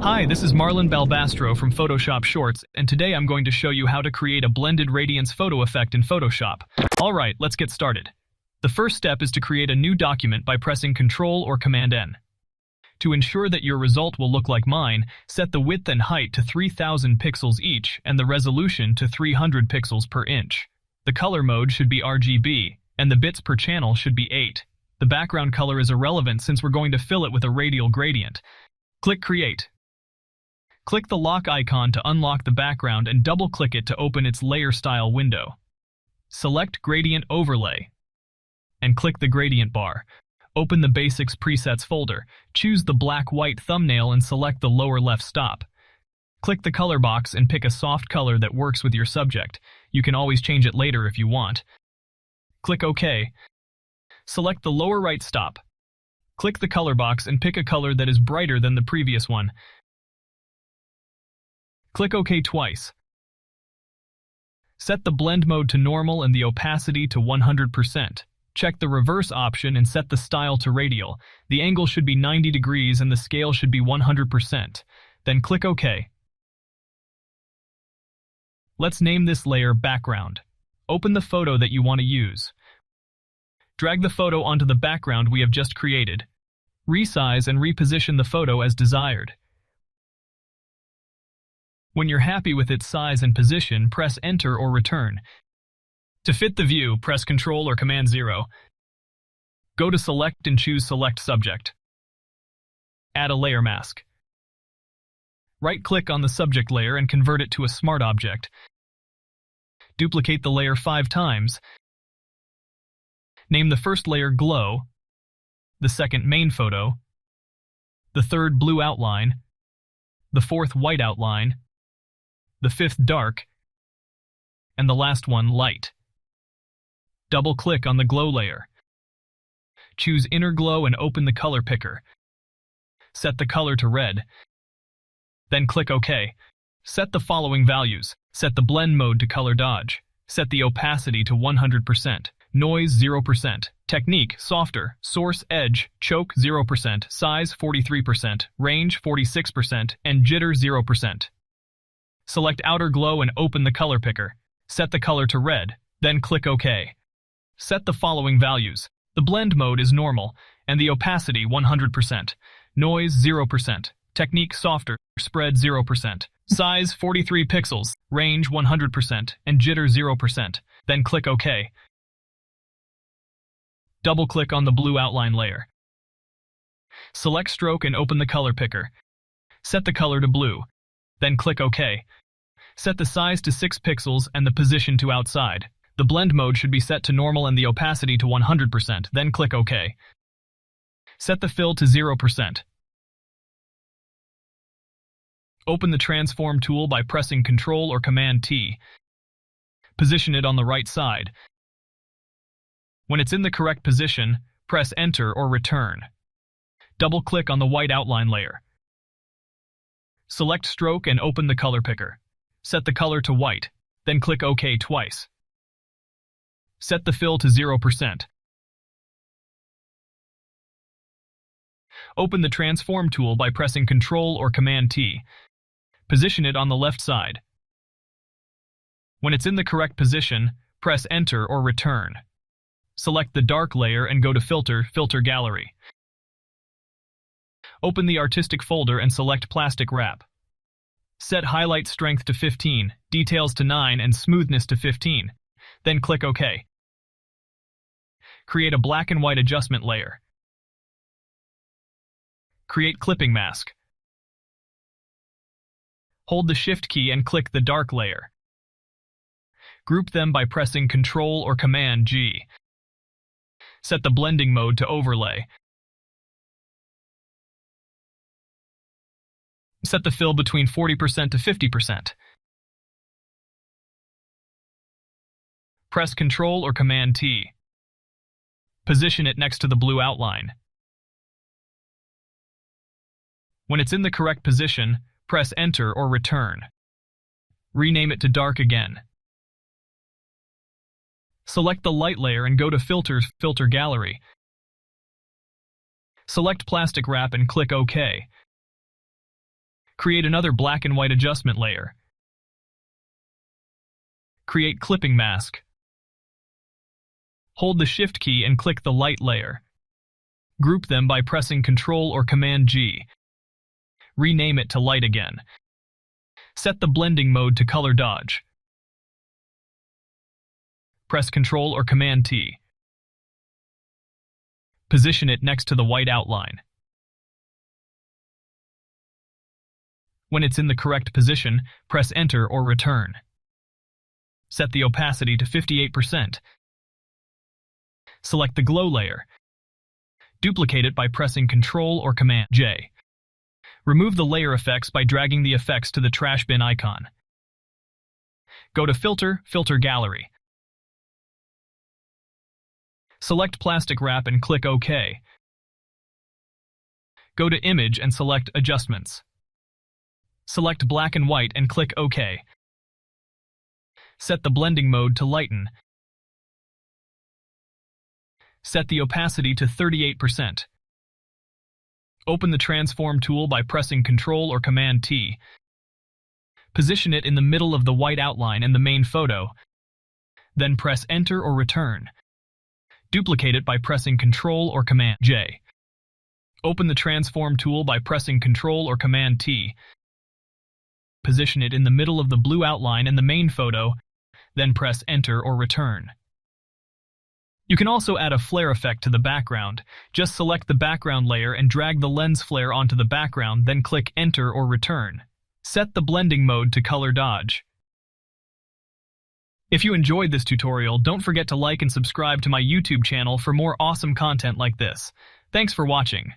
Hi, this is Marlon Balbastro from Photoshop Shorts, and today I'm going to show you how to create a blended radiance photo effect in Photoshop. Alright, let's get started. The first step is to create a new document by pressing Ctrl or Command-N. To ensure that your result will look like mine, set the width and height to 3000 pixels each and the resolution to 300 pixels per inch. The color mode should be RGB, and the bits per channel should be 8. The background color is irrelevant since we're going to fill it with a radial gradient. Click Create. Click the lock icon to unlock the background and double-click it to open its layer style window. Select Gradient Overlay and click the gradient bar. Open the Basics Presets folder, choose the black-white thumbnail and select the lower left stop. Click the color box and pick a soft color that works with your subject. You can always change it later if you want. Click OK. Select the lower right stop. Click the color box and pick a color that is brighter than the previous one. Click OK twice. Set the blend mode to normal and the opacity to 100%. Check the reverse option and set the style to radial. The angle should be 90 degrees and the scale should be 100%. Then click OK. Let's name this layer Background. Open the photo that you want to use. Drag the photo onto the background we have just created. Resize and reposition the photo as desired. When you're happy with its size and position, press Enter or Return. To fit the view, press Ctrl or Command-0. Go to Select and choose Select Subject. Add a layer mask. Right-click on the subject layer and convert it to a smart object. Duplicate the layer 5 times. Name the first layer Glow, the second Main Photo, the third Blue Outline, the fourth White Outline, the fifth Dark, and the last one Light. Double-click on the Glow layer. Choose Inner Glow and open the color picker. Set the color to red. Then click OK. Set the following values. Set the blend mode to color dodge. Set the opacity to 100%. Noise 0%. Technique softer. Source edge. Choke 0%. Size 43%. Range 46%. And jitter 0%. Select Outer Glow and open the color picker. Set the color to red. Then click OK. Set the following values. The blend mode is normal, and the opacity 100%. Noise 0%. Technique softer. Spread 0%. Size 43 pixels. Range 100%. And jitter 0%. Then click OK. Double-click on the blue outline layer. Select Stroke and open the color picker. Set the color to blue. Then click OK. Set the size to 6 pixels and the position to outside. The blend mode should be set to normal and the opacity to 100%. Then click OK. Set the fill to 0%. Open the Transform tool by pressing Ctrl or Command-T. Position it on the right side. When it's in the correct position, press Enter or Return. Double-click on the white outline layer. Select Stroke and open the color picker. Set the color to white, then click OK twice. Set the fill to 0%. Open the Transform tool by pressing Ctrl or Command-T. Position it on the left side. When it's in the correct position, press Enter or Return. Select the dark layer and go to Filter, Filter Gallery. Open the Artistic folder and select Plastic Wrap. Set Highlight Strength to 15, Details to 9, and Smoothness to 15. Then click OK. Create a black and white adjustment layer. Create Clipping Mask. Hold the Shift key and click the dark layer. Group them by pressing Ctrl or Command-G. Set the blending mode to Overlay. Set the fill between 40% to 50%. Press Ctrl or Command-T. Position it next to the blue outline. When it's in the correct position, press Enter or Return. Rename it to Dark again. Select the light layer and go to Filters, Filter Gallery. Select Plastic Wrap and click OK. Create another black and white adjustment layer. Create clipping mask. Hold the Shift key and click the light layer. Group them by pressing Ctrl or Command G. Rename it to light again. Set the blending mode to color dodge. Press Ctrl or Command T. Position it next to the white outline. When it's in the correct position, press Enter or Return. Set the opacity to 58%. Select the glow layer. Duplicate it by pressing Ctrl or Command J. Remove the layer effects by dragging the effects to the trash bin icon. Go to Filter, Filter Gallery. Select Plastic Wrap and click OK. Go to Image and select Adjustments. Select Black and White and click OK. Set the blending mode to lighten. Set the opacity to 38%. Open the Transform tool by pressing Ctrl or Command T. Position it in the middle of the white outline and the main photo. Then press Enter or Return. Duplicate it by pressing Ctrl or Command J. Open the Transform tool by pressing Ctrl or Command T. Position it in the middle of the blue outline and the main photo, then press Enter or Return. You can also add a flare effect to the background. Just select the background layer and drag the lens flare onto the background, then click Enter or Return. Set the blending mode to color dodge. If you enjoyed this tutorial, don't forget to like and subscribe to my YouTube channel for more awesome content like this. Thanks for watching.